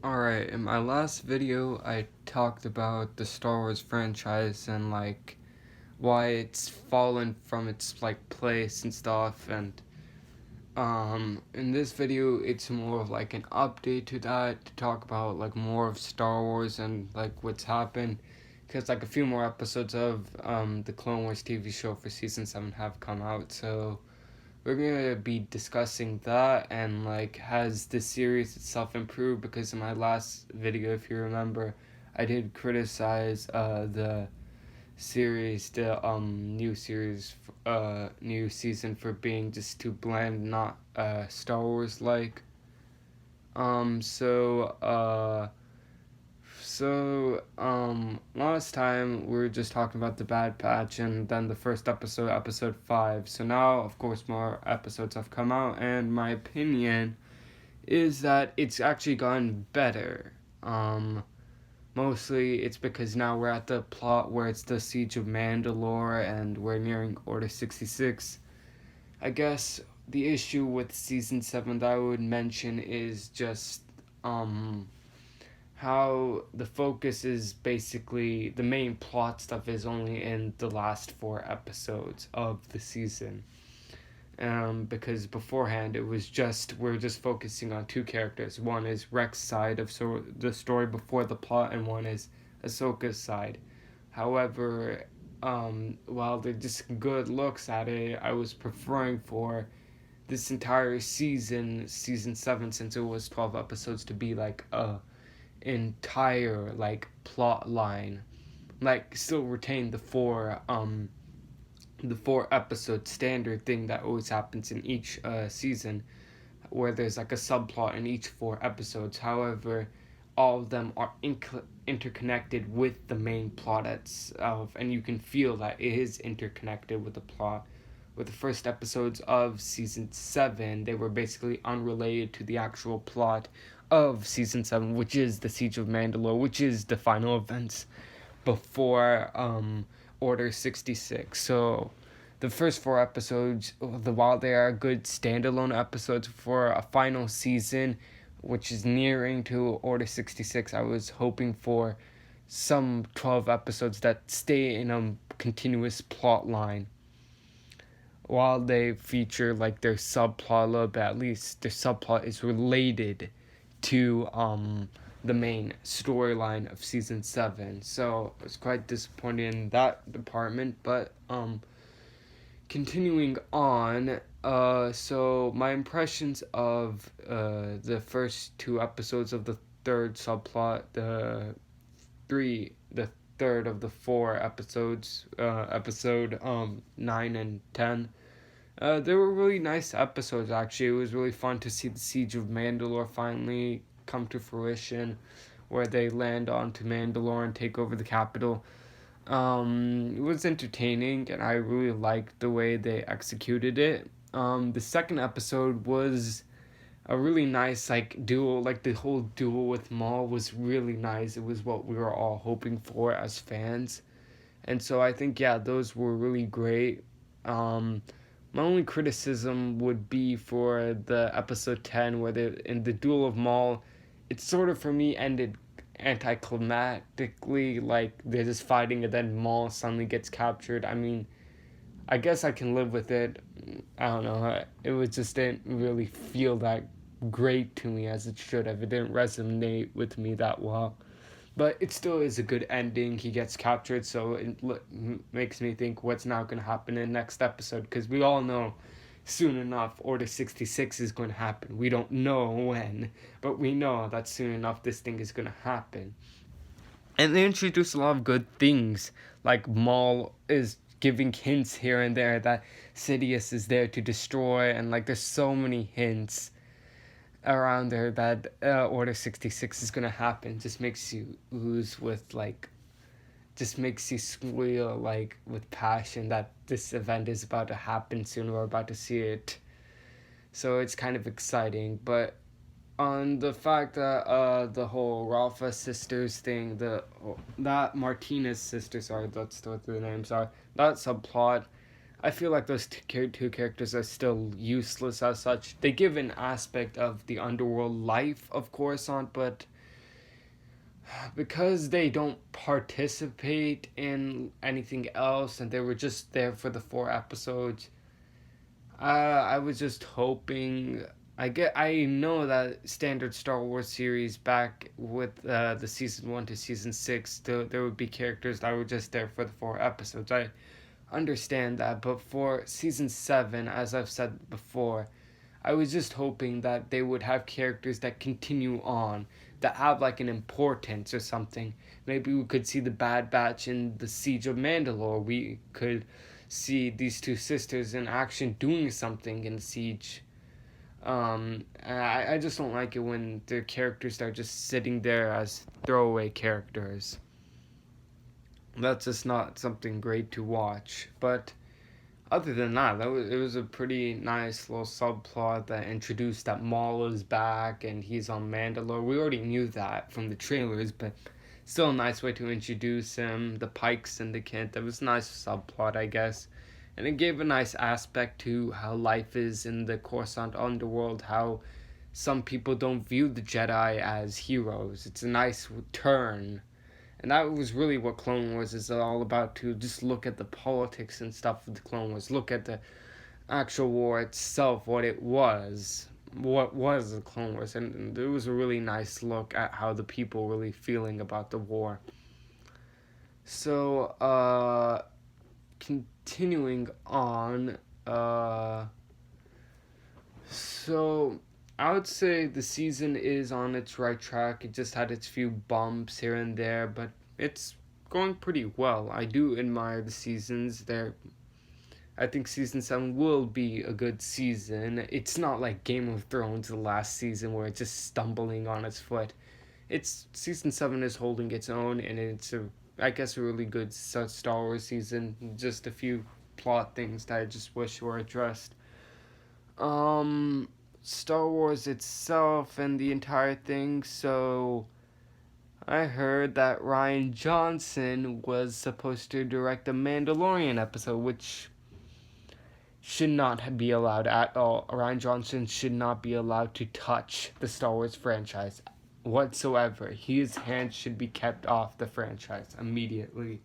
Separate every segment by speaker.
Speaker 1: Alright, in my last video, I talked about the Star Wars franchise and, why it's fallen from its, place and stuff, and, in this video, it's more of, an update to that, to talk about, more of Star Wars and, what's happened, because, a few more episodes of, the Clone Wars TV show for Season 7 have come out, so we're gonna be discussing that and has the series itself improved, because in my last video, if you remember, I did criticize the series, the new season, for being just too bland, not Star Wars so last time we were just talking about the Bad Patch and then the first episode, episode 5. So now, of course, more episodes have come out, and my opinion is that it's actually gotten better. Mostly it's because now we're at the plot where it's the Siege of Mandalore and we're nearing Order 66. I guess the issue with Season 7 that I would mention is just, how the focus is basically the main plot stuff is only in the last 4 episodes of the season. Because beforehand it was just we're just focusing on two characters. One is Rex's side of the story before the plot, and one is Ahsoka's side. However, while they're just good looks at it, I was preferring for this entire season 7, since it was 12 episodes, to be like a entire plot line, still retain the 4 episode standard thing that always happens in each season, where there's a subplot in each 4 episodes. However, all of them are interconnected with the main plot itself, and you can feel that it is interconnected with the plot. With the first episodes of season 7, they were basically unrelated to the actual plot of season 7, which is the Siege of Mandalore, which is the final events before Order 66. So the first 4 episodes, while they are good standalone episodes for a final season, which is nearing to Order 66, I was hoping for some 12 episodes that stay in a continuous plot line, while they feature their subplot a little bit. At least their subplot is related to the main storyline of season 7. So I was quite disappointed in that department. But continuing on, so my impressions of the first 2 episodes of the third subplot, the third of the 4 episodes, episode 9 and 10. They were really nice episodes, actually. It was really fun to see the Siege of Mandalore finally come to fruition, where they land onto Mandalore and take over the capital. It was entertaining, and I really liked the way they executed it. The second episode was a really nice duel. The whole duel with Maul was really nice. It was what we were all hoping for as fans, and so I think, yeah, those were really great. My only criticism would be for the episode 10, where in the Duel of Maul, it sort of, for me, ended anticlimactically. They're just fighting and then Maul suddenly gets captured. I mean, I guess I can live with it. I don't know. Didn't really feel that great to me as it should have. It didn't resonate with me that well. But it still is a good ending. He gets captured, so it makes me think what's now going to happen in the next episode. Because we all know soon enough Order 66 is going to happen. We don't know when, but we know that soon enough this thing is going to happen. And they introduce a lot of good things. Maul is giving hints here and there that Sidious is there to destroy. And there's so many hints around there that Order 66 is gonna happen. Just makes you ooze with just makes you squeal with passion that this event is about to happen soon. We're about to see it, so it's kind of exciting. But on the fact that the whole Ralpha sisters thing, that Martinez sisters, sorry, that's what the names are, that subplot, I feel like those two characters are still useless as such. They give an aspect of the underworld life of Coruscant, but because they don't participate in anything else and they were just there for the 4 episodes. I was just hoping. I know that standard Star Wars series back with the season 1 to season 6, there would be characters that were just there for the 4 episodes. I understand that, but for season 7, as I've said before, I was just hoping that they would have characters that continue on, that have like an importance or something. Maybe we could see the Bad Batch in the Siege of Mandalore. We could see these two sisters in action doing something in the Siege. I just don't like it when their characters are just sitting there as throwaway characters. That's just not something great to watch. But other than that, it was a pretty nice little subplot that introduced that Maul is back and he's on Mandalore. We already knew that from the trailers, but still a nice way to introduce him. The Pike Syndicate, that was a nice subplot, I guess. And it gave a nice aspect to how life is in the Coruscant underworld, how some people don't view the Jedi as heroes. It's a nice turn. And that was really what Clone Wars is all about, to just look at the politics and stuff of the Clone Wars. Look at the actual war itself, what it was. What was the Clone Wars. And it was a really nice look at how the people were really feeling about the war. So, continuing on, so I would say the season is on its right track. It just had its few bumps here and there, but it's going pretty well. I do admire the seasons. I think season 7 will be a good season. It's not like Game of Thrones the last season where it's just stumbling on its foot. It's season 7 is holding its own, and it's I guess a really good Star Wars season. Just a few plot things that I just wish were addressed. Star Wars itself and the entire thing. So I heard that Rian Johnson was supposed to direct a Mandalorian episode, which should not be allowed at all. Rian Johnson should not be allowed to touch the Star Wars franchise whatsoever. His hands should be kept off the franchise immediately.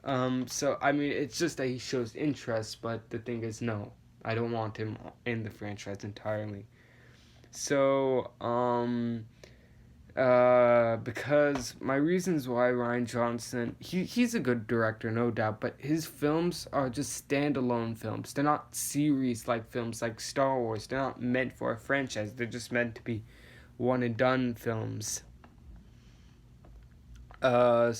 Speaker 1: So I mean, it's just that he shows interest, but the thing is, no, I don't want him in the franchise entirely. So, because my reasons why Rian Johnson, he's a good director, no doubt, but his films are just standalone films. They're not series like films like Star Wars. They're not meant for a franchise. They're just meant to be one and done films. One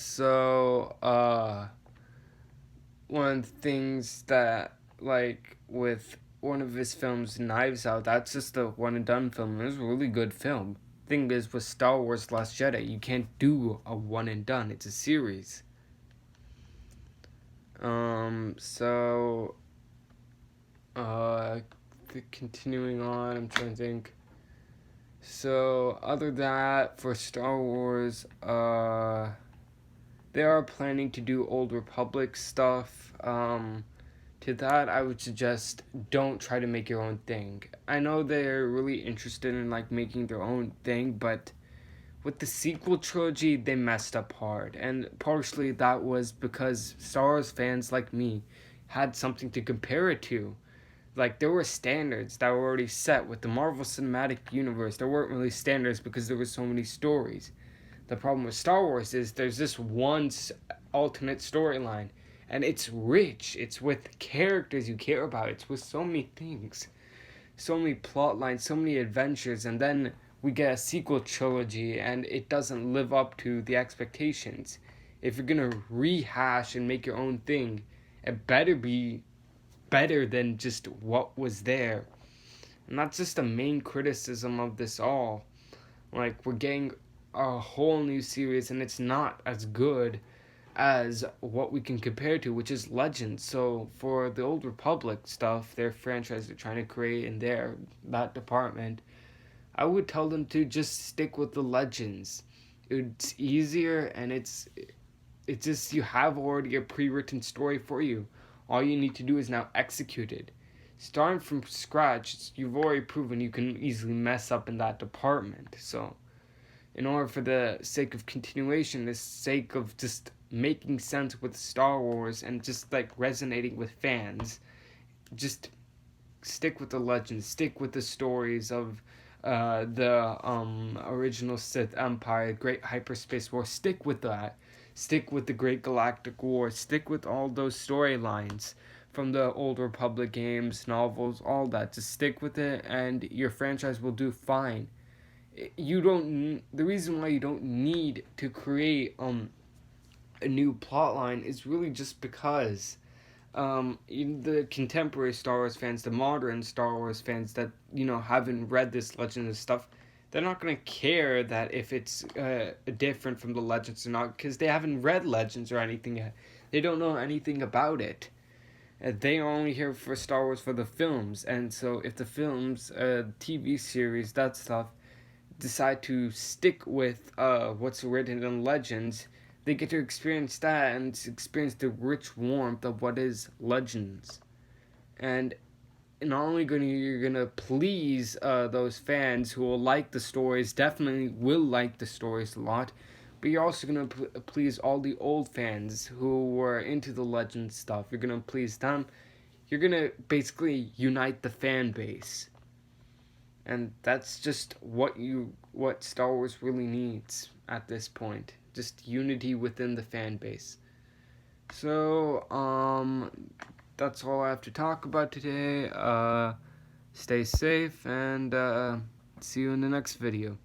Speaker 1: of the things that, like, with one of his films, Knives Out, that's just a one and done film. It was a really good film. Thing is, with Star Wars Last Jedi, you can't do a one and done. It's a series. Continuing on, I'm trying to think. So, other than that, for Star Wars, they are planning to do Old Republic stuff. To that, I would suggest don't try to make your own thing. I know they're really interested in like making their own thing, but with the sequel trilogy, they messed up hard. And partially that was because Star Wars fans like me had something to compare it to. Like, there were standards that were already set with the Marvel Cinematic Universe. There weren't really standards because there were so many stories. The problem with Star Wars is there's this one alternate storyline, and it's rich. It's with characters you care about. It's with so many things, so many plot lines, so many adventures, and then we get a sequel trilogy, and it doesn't live up to the expectations. If you're gonna rehash and make your own thing, it better be better than just what was there. And that's just the main criticism of this all. Like, we're getting a whole new series, and it's not as good as what we can compare to, which is Legends. So for the Old Republic stuff, their franchise they're trying to create in that department, I would tell them to just stick with the Legends. It's easier, and it's just, you have already a pre-written story for you. All you need to do is now execute it. Starting from scratch, you've already proven you can easily mess up in that department. So in order for the sake of continuation, the sake of just making sense with Star Wars and just like resonating with fans, just stick with the legends, stick with the stories of the original Sith Empire, Great Hyperspace War. Stick with that. Stick with the Great Galactic War. Stick with all those storylines from the Old Republic games, novels, all that. Just stick with it, and your franchise will do fine. You don't. The reason why you don't need to create a new plotline is really just because the contemporary Star Wars fans, the modern Star Wars fans that haven't read this Legends stuff, they're not gonna care that if it's different from the Legends or not, because they haven't read Legends or anything yet. They don't know anything about it. They are only here for Star Wars for the films, and so if the films, TV series, that stuff, decide to stick with what's written in Legends, they get to experience that and experience the rich warmth of what is Legends. And not only you're gonna please those fans who will like the stories, definitely will like the stories a lot, but you're also gonna please all the old fans who were into the Legends stuff. You're gonna please them. You're gonna basically unite the fan base, and that's just what Star Wars really needs at this point. Just unity within the fan base. So, that's all I have to talk about today. Stay safe, and see you in the next video.